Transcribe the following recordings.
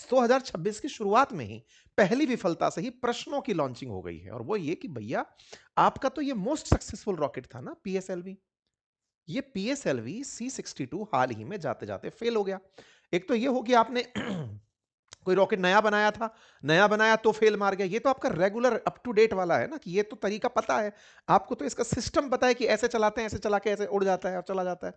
2026 की शुरुआत में ही पहली विफलता से ही प्रश्नों की लॉन्चिंग हो गई है, और वो ये कि भैया आपका तो ये मोस्ट सक्सेसफुल रॉकेट था ना पीएसएलवी, ये पीएसएलवी C62 हाल ही में जाते जाते फेल हो गया। एक तो ये हो कि आपने कोई रॉकेट नया बनाया था, नया बनाया तो फेल मार गया। ये तो आपका रेगुलर अप टू डेट वाला है ना, कि ये तो तरीका पता है आपको, तो इसका सिस्टम पता है कि ऐसे चलाते हैं, ऐसे चला के ऐसे उड़ जाता है और चला जाता है।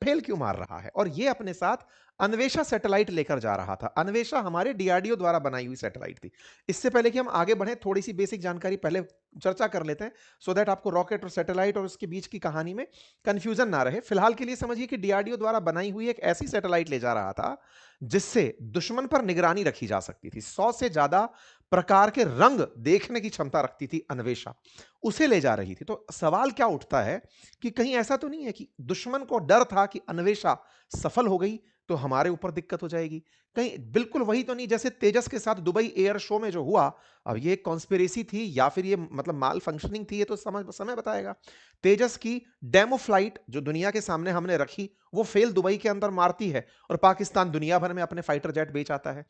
फेल क्यों मार रहा है? और ये अपने साथ अन्वेषा सैटेलाइट लेकर जा रहा था। अन्वेषा हमारे डीआरडीओ द्वारा बनाई हुई सैटेलाइट थी। इससे पहले कि हम आगे बढ़े, थोड़ी सी बेसिक जानकारी पहले चर्चा कर लेते हैं, सो दैट आपको रॉकेट और सैटेलाइट और उसके बीच की कहानी में कंफ्यूजन ना रहे। फिलहाल के लिए समझिए कि डीआरडीओ द्वारा बनाई हुई एक ऐसी सैटेलाइट ले जा रहा था जिससे दुश्मन पर निगरानी रखी जा सकती थी। 100 से ज्यादा प्रकार के रंग देखने की क्षमता रखती थी अन्वेषा, उसे ले जा रही थी। तो सवाल क्या उठता है कि कहीं ऐसा तो नहीं है कि दुश्मन को डर था कि अन्वेषा सफल हो गई तो हमारे ऊपर दिक्कत हो जाएगी? कहीं बिल्कुल वही तो नहीं जैसे तेजस के साथ दुबई एयर शो में जो हुआ। अब ये कॉन्स्पिरेसी थी या फिर ये मतलब माल फंक्शनिंग थी, ये तो समय बताएगा। तेजस की डेमो फ्लाइट जो दुनिया के सामने हमने रखी, वो फेल दुबई के अंदर मारती है, और पाकिस्तान दुनिया भर में अपने फाइटर जेट बेच आता है।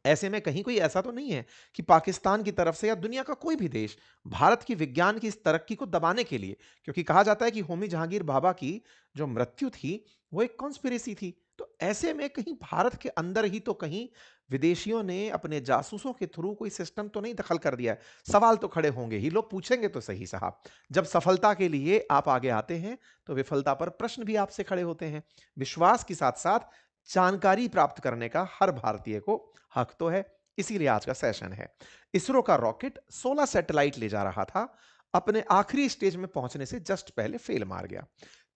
ऐसे में कहीं कोई ऐसा तो नहीं है कि पाकिस्तान की तरफ से या दुनिया का कोई भी देश भारत की विज्ञान की इस तरक्की को दबाने के लिए, क्योंकि कहा जाता है कि होमी जहांगीर भाभा की जो मृत्यु थी वो एक कॉन्स्पिरेसी थी। तो ऐसे में कहीं भारत के अंदर ही तो कहीं विदेशियों ने अपने जासूसों के थ्रू कोई सिस्टम तो नहीं दखल कर दिया है? सवाल तो खड़े होंगे ही, लोग पूछेंगे तो सही साहब। जब सफलता के लिए आप आगे आते हैं तो विफलता पर प्रश्न भी आपसे खड़े होते हैं। विश्वास के साथ साथ जानकारी प्राप्त करने का हर भारतीय को हक तो है। इसीलिए आज का सेशन है। इसरो का रॉकेट 16 सैटेलाइट ले जा रहा था, अपने आखिरी स्टेज में पहुंचने से जस्ट पहले फेल मार गया।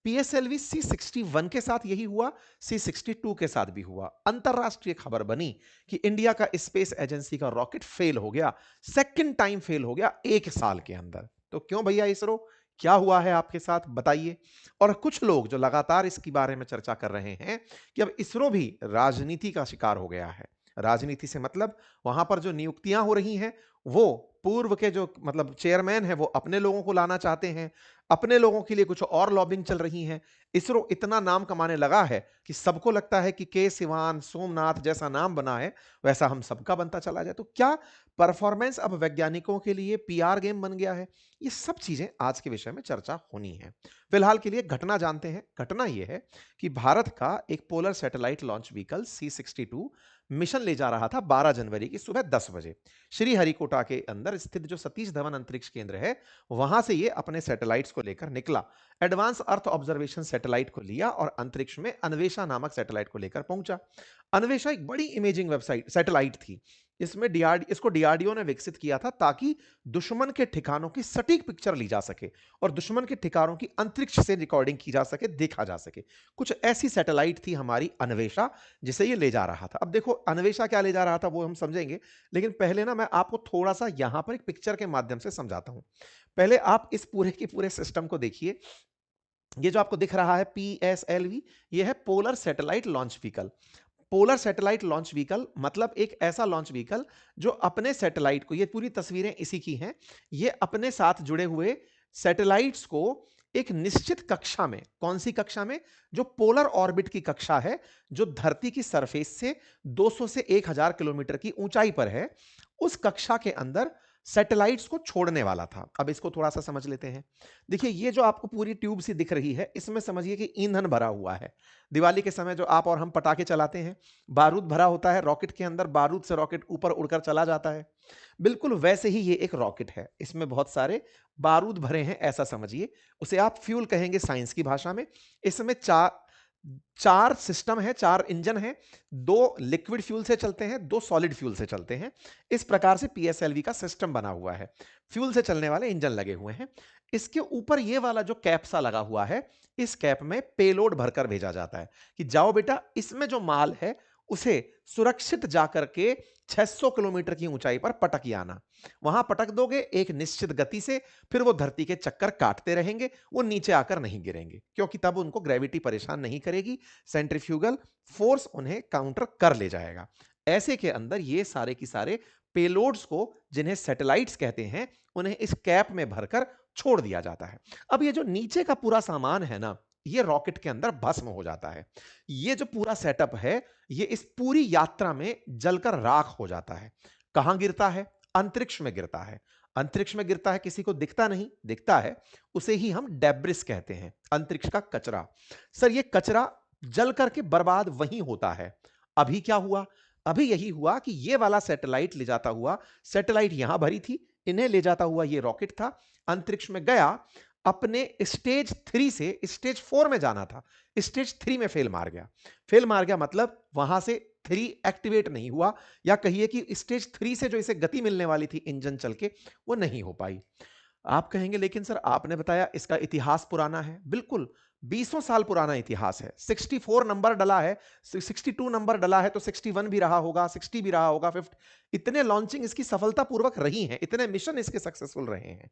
पीएसएलवी C61 के साथ यही हुआ, C62 के साथ भी हुआ। अंतरराष्ट्रीय खबर बनी कि इंडिया का स्पेस एजेंसी का रॉकेट फेल हो गया, सेकंड टाइम फेल हो गया एक साल के अंदर। तो क्यों भैया इसरो, क्या हुआ है आपके साथ बताइए? और कुछ लोग जो लगातार इसके बारे में चर्चा कर रहे हैं कि अब इसरो भी राजनीति का शिकार हो गया है। राजनीति से मतलब वहां पर जो नियुक्तियां हो रही हैं, वो पूर्व के जो मतलब चेयरमैन है वो अपने लोगों को लाना चाहते हैं, अपने लोगों के लिए कुछ और लॉबिंग चल रही है। इसरो इतना नाम कमाने लगा है कि सबको लगता है कि के सिवान सोमनाथ जैसा नाम बना है वैसा हम सबका बनता चला जाए। तो क्या परफॉर्मेंस अब वैज्ञानिकों के लिए पीआर गेम बन गया है? ये सब चीजें आज के विषय में चर्चा होनी है। फिलहाल के लिए घटना जानते हैं। घटना यह है कि भारत का एक polar satellite launch vehicle C62 mission ले जा रहा था 12 जनवरी की सुबह 10 बजे। श्रीहरिकोटा के अंदर स्थित जो सतीश धवन अंतरिक्ष केंद्र है, वहां से ये अपने सैटेलाइट्स को लेकर निकला। एडवांस अर्थ ऑब्जर्वेशन सैटेलाइट को लिया और अंतरिक्ष में अन्वेषा नामक सैटेलाइट को लेकर पहुंचा। अन्वेषा एक बड़ी इमेजिंग वेबसाइट सैटेलाइट थी। इसको डीआरडीओ ने विकसित किया था ताकि दुश्मन के ठिकानों की सटीक पिक्चर ली जा सके और दुश्मन के ठिकानों की अंतरिक्ष से रिकॉर्डिंग की जा सके, देखा जा सके। कुछ ऐसी सैटेलाइट थी हमारी अन्वेषा, जिसे ये ले जा रहा था। अब देखो अन्वेषा क्या ले जा रहा था वो हम समझेंगे, लेकिन पहले ना मैं आपको थोड़ा सा यहां पर एक पिक्चर के माध्यम से समझाता हूं। पहले आप इस पूरे के पूरे सिस्टम को देखिए। ये जो आपको दिख रहा है पीएसएलवी, ये है polar satellite launch vehicle. Polar satellite launch vehicle मतलब एक ऐसा लॉन्च व्हीकल जो अपने सैटेलाइट को, ये पूरी तस्वीरें इसी की हैं, ये अपने साथ जुड़े हुए सैटेलाइट्स को एक निश्चित कक्षा में, कौन सी कक्षा में? जो पोलर ऑर्बिट की कक्षा है, जो धरती की सरफेस से 200 से 1000 किलोमीटर की ऊंचाई पर है, उस कक्षा के अंदर सैटेलाइट्स को छोड़ने वाला था। अब इसको थोड़ा सा समझ लेते हैं। देखिए ये जो आपको पूरी ट्यूब सी दिख रही है, इसमें समझिए कि ईंधन भरा हुआ है। दिवाली के समय जो आप और हम पटाखे चलाते हैं, बारूद भरा होता है रॉकेट के अंदर, बारूद से रॉकेट ऊपर उड़कर चला जाता है। बिल्कुल वैसे ही ये एक रॉकेट है, इसमें बहुत सारे बारूद भरे हैं ऐसा समझिए। उसे आप फ्यूल कहेंगे साइंस की भाषा में। इसमें चार चार सिस्टम है, चार इंजन है। दो लिक्विड फ्यूल से चलते हैं, दो सॉलिड फ्यूल से चलते हैं। इस प्रकार से पीएसएलवी का सिस्टम बना हुआ है। फ्यूल से चलने वाले इंजन लगे हुए हैं। इसके ऊपर ये वाला जो कैप सा लगा हुआ है, इस कैप में पेलोड भरकर भेजा जाता है कि जाओ बेटा इसमें जो माल है उसे सुरक्षित जाकर के 600 किलोमीटर की ऊंचाई पर पटक आना। वहां पटक दोगे एक निश्चित गति से, फिर वो धरती के चक्कर काटते रहेंगे, वो नीचे आकर नहीं गिरेंगे क्योंकि तब उनको ग्रेविटी परेशान नहीं करेगी, सेंट्रीफ्यूगल फोर्स उन्हें काउंटर कर ले जाएगा। ऐसे के अंदर ये सारे की सारे पेलोड्स को, जिन्हें सैटेलाइट्स कहते हैं, उन्हें इस कैप में भरकर छोड़ दिया जाता है। अब ये जो नीचे का पूरा सामान है ना, ये रॉकेट के अंदर भस्म हो जाता है। ये जो पूरा सेटअप है, ये इस पूरी यात्रा में जलकर राख हो जाता है। कहां गिरता है? अंतरिक्ष में गिरता है। अंतरिक्ष में गिरता है, किसी को दिखता नहीं, दिखता है, उसे ही हम डेब्रिस कहते हैं, अंतरिक्ष का कचरा। सर ये कचरा जल करके बर्बाद वहीं होता है। अभी क्या हुआ? अभी यही हुआ कि ये वाला सैटेलाइट ले जाता हुआ, सैटेलाइट यहां भरी थी, इन्हें ले जाता हुआ ये रॉकेट था, अंतरिक्ष में गया, अपने स्टेज 3 से स्टेज 4 में जाना था, स्टेज 3 में फेल मार गया। फेल मार गया मतलब वहां से 3 एक्टिवेट नहीं हुआ, या कहिए कि स्टेज 3 से जो इसे गति मिलने वाली थी इंजन चल के, वो नहीं हो पाई। आप कहेंगे लेकिन सर आपने बताया इसका इतिहास पुराना है। बिल्कुल, 20 साल पुराना इतिहास है। 64 नंबर डला है, 62 नंबर डला है, तो 61 भी रहा होगा, 60 भी रहा होगा, 50। इतने लॉन्चिंग इसकी सफलतापूर्वक रही हैं, इतने मिशन इसके सक्सेसफुल रहे हैं।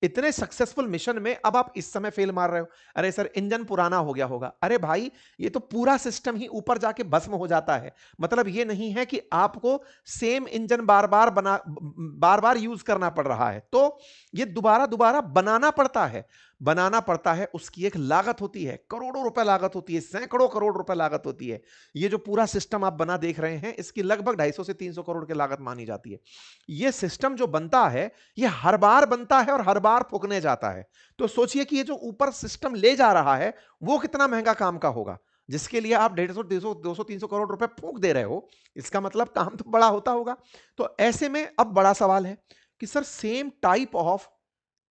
इतने सक्सेसफुल मिशन में अब आप इस समय फेल मार रहे हो। अरे सर इंजन पुराना हो गया होगा। अरे भाई, ये तो पूरा सिस्टम ही ऊपर जाके भस्म हो जाता है। मतलब ये नहीं है कि आपको सेम इंजन बार बार यूज करना पड़ रहा है, तो ये दोबारा दोबारा बनाना पड़ता है। बनाना पड़ता है, उसकी एक लागत होती है, करोड़ों रुपए लागत होती है, सैकड़ों करोड़ रुपए लागत होती है। ये जो पूरा सिस्टम आप बना देख रहे हैं, इसकी लगभग 250 से 300 करोड़ की लागत मानी जाती है। ये सिस्टम जो बनता है, ये हर बार बनता है और हर बार फूकने जाता है। तो सोचिए कि ये जो ऊपर सिस्टम ले जा रहा है, वो कितना महंगा काम का होगा, जिसके लिए आप 150 200 200 300 करोड़ रुपए फूंक दे रहे हो। इसका मतलब काम तो बड़ा होता होगा। तो ऐसे में अब बड़ा सवाल है कि sir same type of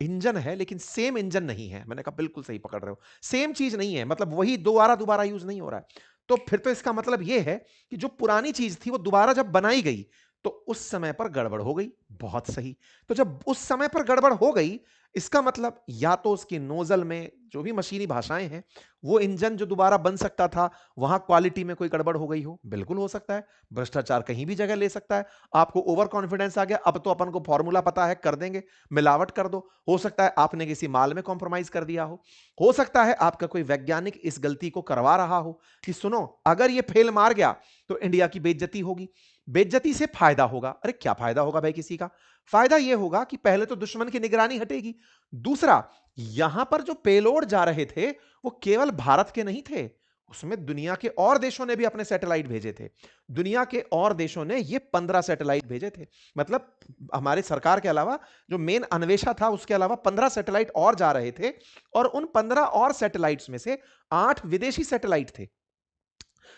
engine है लेकिन सेम इंजन नहीं है। मैंने कहा बिल्कुल सही पकड़ रहे हो, सेम चीज नहीं है, मतलब वही दोबारा दोबारा यूज नहीं हो रहा है। तो फिर तो इसका मतलब यह है कि जो पुरानी चीज थी वो दोबारा जब बनाई गई तो उस समय पर गड़बड़ हो गई। बहुत सही। तो जब उस समय पर गड़बड़ हो गई, इसका मतलब या तो उसकी नोजल में जो भी मशीनी भाषाएं हैं, वो इंजन जो दोबारा बन सकता था वहां क्वालिटी में कोई गड़बड़ हो गई हो। बिल्कुल हो सकता है, भ्रष्टाचार कहीं भी जगह ले सकता है। आपको ओवर कॉन्फिडेंस आ गया, अब तो अपन को फॉर्मूला पता है, कर देंगे, मिलावट कर दो। हो सकता है आपने किसी माल में कॉम्प्रोमाइज कर दिया हो सकता है आपका कोई वैज्ञानिक इस गलती को करवा रहा हो कि सुनो अगर ये फेल मार गया तो इंडिया की बेइज्जती होगी, बेइज्जती से फायदा होगा। अरे क्या फायदा होगा भाई किसी का? फायदा यह होगा कि पहले तो दुश्मन की निगरानी हटेगी, दूसरा यहां पर जो पेलोड जा रहे थे वो केवल भारत के नहीं थे, उसमें दुनिया के और देशों ने भी अपने सैटेलाइट भेजे थे। दुनिया के और देशों ने ये 15 सैटेलाइट भेजे थे। मतलब हमारे सरकार के अलावा जो मेन अन्वेषा था उसके अलावा 15 सैटेलाइट और जा रहे थे, और उन 15 और सैटेलाइट्स में से 8 विदेशी सैटेलाइट थे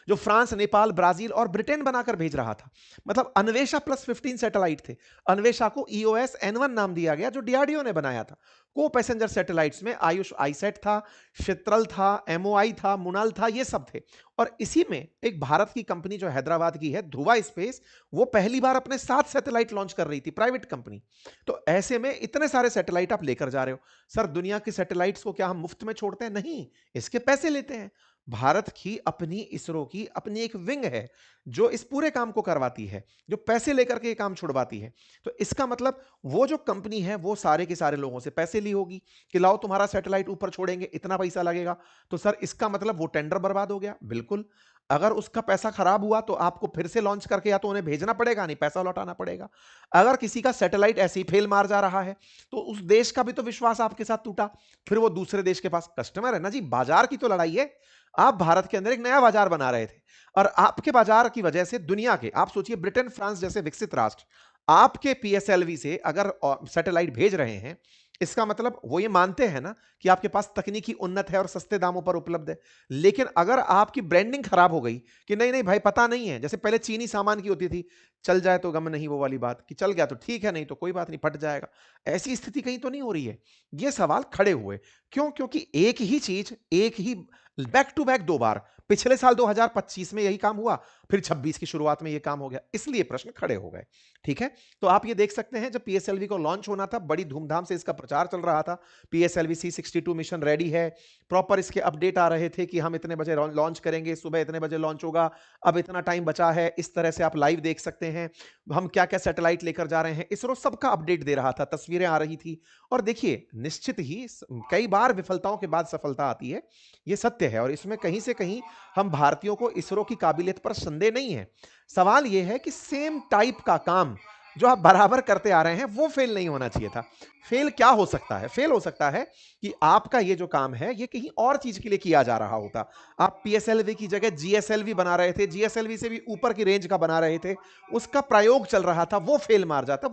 जो फ्रांस, नेपाल, ब्राजील और ब्रिटेन बनाकर भेज रहा था। मतलब अन्वेषा प्लस 15 सैटेलाइट थे। अन्वेषा को ईओएस N1 नाम दिया गया जो डीआरडीओ ने बनाया था। को पैसेंजर सैटेलाइट्स में आयुष आईसेट था, क्षेत्रल था, एमओआई था, मुनाल था, ये सब थे। और इसी में एक भारत की कंपनी जो हैदराबाद की है, ध्रुवा स्पेस, वो पहली बार अपने 7 सैटेलाइट लॉन्च कर रही थी, प्राइवेट कंपनी। तो ऐसे में इतने सारे सैटेलाइट आप लेकर जा रहे हो। सर दुनिया की सैटेलाइट्स को क्या हम मुफ्त में छोड़ते हैं? नहीं, इसके पैसे लेते हैं। भारत की अपनी, इसरो की अपनी एक विंग है जो इस पूरे काम को करवाती है, जो पैसे लेकर के ये काम छुड़वाती है। तो इसका मतलब वो जो कंपनी है वो सारे के सारे लोगों से पैसे ली होगी कि लाओ तुम्हारा सैटेलाइट ऊपर छोड़ेंगे, इतना पैसा लगेगा। तो सर इसका मतलब वो टेंडर बर्बाद हो गया। बिल्कुल। अगर उसका पैसा खराब हुआ तो आपको फिर से लॉन्च करके या तो उन्हें भेजना पड़ेगा, नहीं पैसा लौटाना पड़ेगा। अगर किसी का सैटेलाइट ऐसे ही फेल मार जा रहा है तो उस देश का भी तो विश्वास आपके साथ टूटा, फिर वो दूसरे देश के पास कस्टमर है ना जी, बाजार की तो लड़ाई है। आप भारत के अंदर एक नया बाजार बना रहे थे और आपके बाजार की वजह से दुनिया के, आप सोचिए ब्रिटेन, फ्रांस जैसे विकसित राष्ट्र आपके पीएसएलवी से अगर सैटेलाइट भेज रहे हैं, इसका मतलब वो ये मानते हैं ना कि आपके पास तकनीकी उन्नत है और सस्ते दामों पर उपलब्ध है। लेकिन अगर आपकी ब्रांडिंग खराब हो गई कि नहीं नहीं भाई पता नहीं है, जैसे पहले चीनी सामान की होती थी, चल जाए तो गम नहीं, वो वाली बात कि चल गया तो ठीक है, नहीं तो कोई बात नहीं, फट जाएगा, ऐसी स्थिति कहीं तो नहीं हो रही है। ये सवाल खड़े हुए क्यों? क्योंकि एक ही चीज, एक ही बैक टू बैक 2 बार, पिछले साल 2025 में यही काम हुआ, फिर 26 की शुरुआत में यह काम हो गया, इसलिए प्रश्न खड़े हो गए। ठीक है, तो आप ये देख सकते हैं जब पीएसएलवी को लॉन्च होना था, बड़ी धूमधाम से इसका प्रचार चल रहा था। पीएसएलवी C62 मिशन रेडी है, प्रॉपर इसके अपडेट आ रहे थे कि हम इतने बजे लॉन्च करेंगे, सुबह इतने बजे लॉन्च होगा, अब इतना टाइम बचा है, इस तरह से आप लाइव देख सकते हैं हम क्या क्या सैटेलाइट लेकर जा रहे हैं। इसरो सबका अपडेट दे रहा था, तस्वीरें आ रही थी। और देखिए निश्चित ही कई बार विफलताओं के बाद सफलता आती है, ये सत्य है, और इसमें कहीं से कहीं हम भारतीयों को इसरो की काबिलियत पर संदेह नहीं है। सवाल यह है कि सेम टाइप का काम जो आप बराबर करते आ रहे हैं वो फेल नहीं होना चाहिए था। फेल क्या हो सकता है? फेल हो सकता है कि आपका ये जो काम है ये कहीं और चीज के लिए किया जा रहा होता। आप पीएसएलवी की जगह जीएसएलवी बना रहे थे, जीएसएलवी से भी ऊपर की रेंज का बना रहे थे, उसका प्रयोग चल रहा था, वो फेल मार जाता।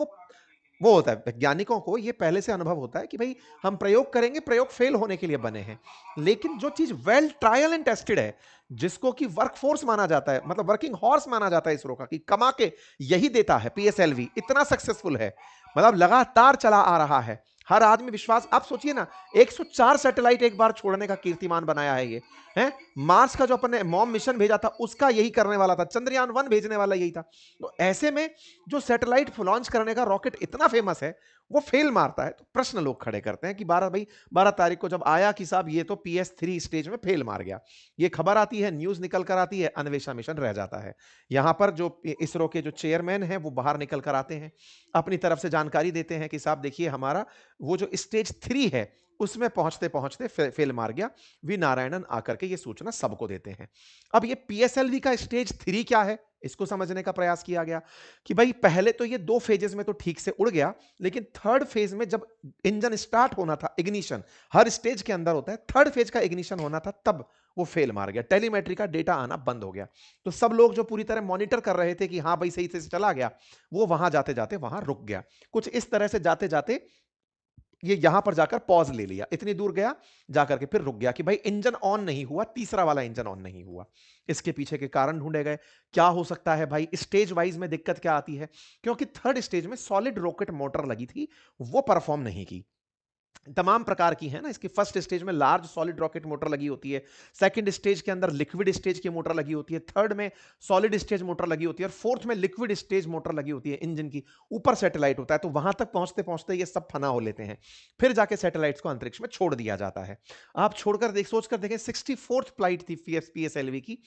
वो होता है वैज्ञानिकों को ये पहले से अनुभव होता है कि भाई हम प्रयोग करेंगे, प्रयोग फेल होने के लिए बने हैं। लेकिन जो चीज वेल ट्रायल एंड टेस्टेड है, जिसको कि वर्कफोर्स माना जाता है, मतलब वर्किंग हॉर्स माना जाता है इसरो का, कि कमा के यही देता है, पीएसएलवी इतना सक्सेसफुल है, मतलब लगातार चला आ रहा है, हर आदमी विश्वास। आप सोचिए ना, 104 सैटेलाइट एक बार छोड़ने का कीर्तिमान बनाया है ये, है। मार्स का जो अपन ने मॉम मिशन भेजा था उसका यही करने वाला था, चंद्रयान 1 भेजने वाला यही था। तो ऐसे में जो सैटेलाइट लॉन्च करने का रॉकेट इतना फेमस है, वो फेल मारता है। तो प्रश्न लोग खड़े करते हैं कि 12 तारीख को जब आया कि साहब ये तो PS3 स्टेज में फेल मार गया, ये खबर आती है, न्यूज निकल कर आती है, अन्वेषा मिशन रह जाता है। यहां पर जो इसरो के जो चेयरमैन हैं वो बाहर निकल कर आते हैं, अपनी तरफ से जानकारी देते हैं कि साहब देखिए हमारा वो जो स्टेज 3 है उसमें पहुंचते पहुंचते फेल मार गया। वी नारायणन आकर के ये सूचना सबको देते हैं। अब ये पीएसएलवी का स्टेज 3 क्या है, इसको समझने का प्रयास किया गया कि भाई पहले तो ये 2 फेजेस में तो ठीक से उड़ गया, लेकिन थर्ड फेज में जब इंजन स्टार्ट होना था, इग्निशन हर स्टेज के अंदर होता है, थर्ड फेज का इग्निशन होना था, तब वो फेल मार गया, टेलीमेट्री का डेटा आना बंद हो गया। तो सब लोग जो पूरी तरह मॉनिटर कर रहे थे कि हाँ भाई सही से चला गया, वो वहां जाते जाते वहां रुक गया। कुछ इस तरह से जाते जाते ये यहां पर जाकर पॉज ले लिया, इतनी दूर गया जाकर के फिर रुक गया कि भाई इंजन ऑन नहीं हुआ, तीसरा वाला इंजन ऑन नहीं हुआ। इसके पीछे के कारण ढूंढे गए, क्या हो सकता है भाई, स्टेज वाइज में दिक्कत क्या आती है, क्योंकि थर्ड स्टेज में सॉलिड रॉकेट मोटर लगी थी, वो परफॉर्म नहीं की। तमाम प्रकार की है ना, इसकी फर्स्ट स्टेज में लार्ज सॉलिड रॉकेट मोटर लगी होती है, सेकंड स्टेज के अंदर लिक्विड स्टेज की मोटर लगी होती है, थर्ड में सॉलिड स्टेज मोटर लगी होती है, और फोर्थ में लिक्विड स्टेज मोटर लगी होती है इंजन की। ऊपर सैटेलाइट होता है, तो वहां तक पहुंचते पहुंचते ये सब फना हो लेते हैं, फिर जाके सैटेलाइट्स को अंतरिक्ष में छोड़ दिया जाता है। आप छोड़कर सोचकर देखें, 64th फ्लाइट थी पीएसएलवी की,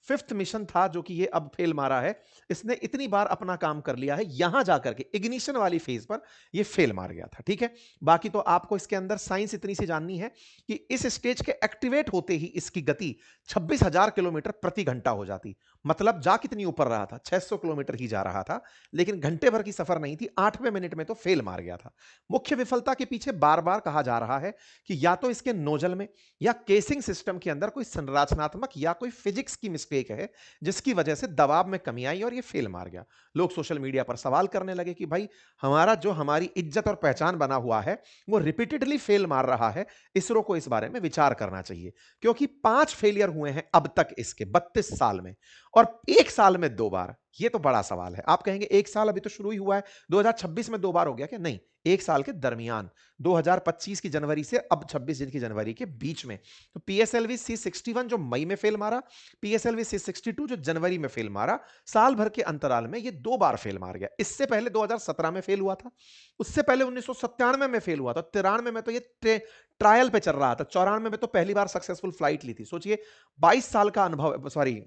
फिफ्थ मिशन था जो कि ये अब फेल मारा है। इसने इतनी बार अपना काम कर लिया है, यहां जाकर के इग्निशन वाली फेज पर ये फेल मार गया था। ठीक है, बाकी तो आपको इसके अंदर साइंस इतनी सी जाननी है कि इस स्टेज के एक्टिवेट होते ही इसकी गति 26,000 किलोमीटर प्रति घंटा हो जाती। मतलब जा कितनी ऊपर रहा था, 600 किलोमीटर ही जा रहा था, लेकिन घंटे भर की सफर नहीं थी, 8वें मिनट में तो फेल मार गया था। मुख्य विफलता के पीछे बार बार कहा जा रहा है कि या तो इसके नोजल में या केसिंग सिस्टम के अंदर कोई संरचनात्मक या कोई फिजिक्स की मिस्टेक है, जिसकी वजह से दबाव में कमी आई और ये फेल मार गया। लोग सोशल मीडिया पर सवाल करने लगे कि भाई हमारा जो हमारी इज्जत और पहचान बना हुआ है वो रिपीटेडली फेल मार रहा है, इसरो को इस बारे में विचार करना चाहिए, क्योंकि 5 फेलियर हुए हैं अब तक इसके 32 साल में, और एक साल में 2 बार। ये तो बड़ा सवाल है। आप कहेंगे एक साल अभी तो शुरू ही हुआ है, 2026 में 2 बार हो गया क्या? नहीं, एक साल के दरमियान, 2025 की जनवरी से अब 26 दिन की जनवरी के बीच में। तो पीएसएलवी C61 जो मई में फेल मारा, पीएसएलवी C62 जो जनवरी में फेल मारा, साल भर के अंतराल में ये 2 बार फेल मार गया। इससे पहले 2017 में फेल हुआ था, उससे पहले 1997 में फेल हुआ था, 93 में तो ये ट्रायल पे चल रहा था, 94 में तो पहली बार सक्सेसफुल फ्लाइट ली थी। सोचिए 22 साल का अनुभव, सॉरी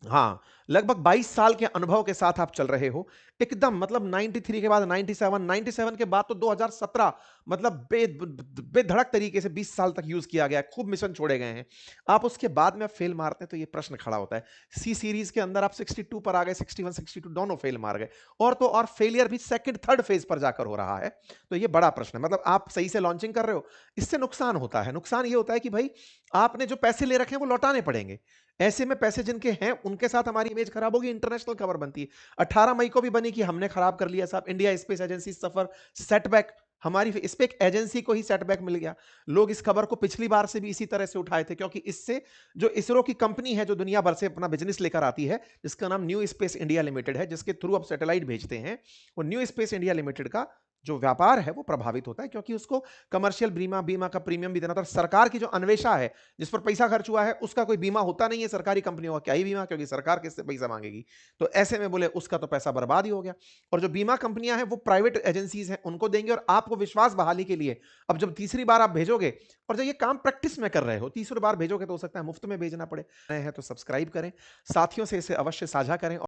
हाँ, लगभग 22 साल के अनुभव के साथ आप चल रहे हो एकदम, मतलब 93 के बाद 97 के बाद तो 2017, मतलब बेधड़क तरीके से 20 साल तक यूज किया गया, खूब मिशन छोड़े गए हैं। आप उसके बाद में आप फेल मारते हैं तो ये प्रश्न खड़ा होता है। सी सीरीज के अंदर आप 62 पर आ गए, 61 62 दोनों फेल मार गए, और तो और फेलियर भी सेकंड थर्ड फेज पर जाकर हो रहा है। तो ये बड़ा प्रश्न है। मतलब आप सही से लॉन्चिंग कर रहे हो, इससे नुकसान होता है। नुकसान ये होता है कि भाई आपने जो पैसे ले रखे हैं वो लौटाने पड़ेंगे। ऐसे में पैसे जिनके हैं उनके साथ हमारी इमेज खराब होगी, इंटरनेशनल खबर बनती है। 18 मई को भी बनी कि हमने खराब कर लिया साहब, इंडिया स्पेस एजेंसी सफर सेटबैक, हमारी इस पे एक एजेंसी को ही सेटबैक मिल गया। लोग इस खबर को पिछली बार से भी इसी तरह से उठाए थे, क्योंकि इससे जो इसरो की कंपनी है जो दुनिया भर से अपना बिजनेस लेकर आती है, जिसका नाम न्यू स्पेस इंडिया लिमिटेड है, जिसके थ्रू अब सैटेलाइट भेजते हैं, वो न्यू स्पेस इंडिया लिमिटेड का जो व्यापार है वो प्रभावित होता है, क्योंकि उसको कमर्शियल बीमा बीमा का प्रीमियम भी देना था। सरकार की जो अन्वेषा है जिस पर पैसा खर्च हुआ है उसका कोई बीमा होता नहीं है, सरकारी कंपनियों का क्या ही बीमा, क्योंकि सरकार किससे पैसा मांगेगी। तो ऐसे में बोले उसका तो पैसा बर्बाद ही हो गया। और जो बीमा कंपनियां हैं वो प्राइवेट एजेंसीज हैं, उनको देंगे, और आपको विश्वास बहाली के लिए अब जब तीसरी बार आप भेजोगे, और जब ये काम प्रैक्टिस में कर रहे हो, तीसरी बार भेजोगे तो हो सकता है मुफ्त में भेजना पड़े। नए हैं तो सब्सक्राइब करें, साथियों से इसे अवश्य साझा करें।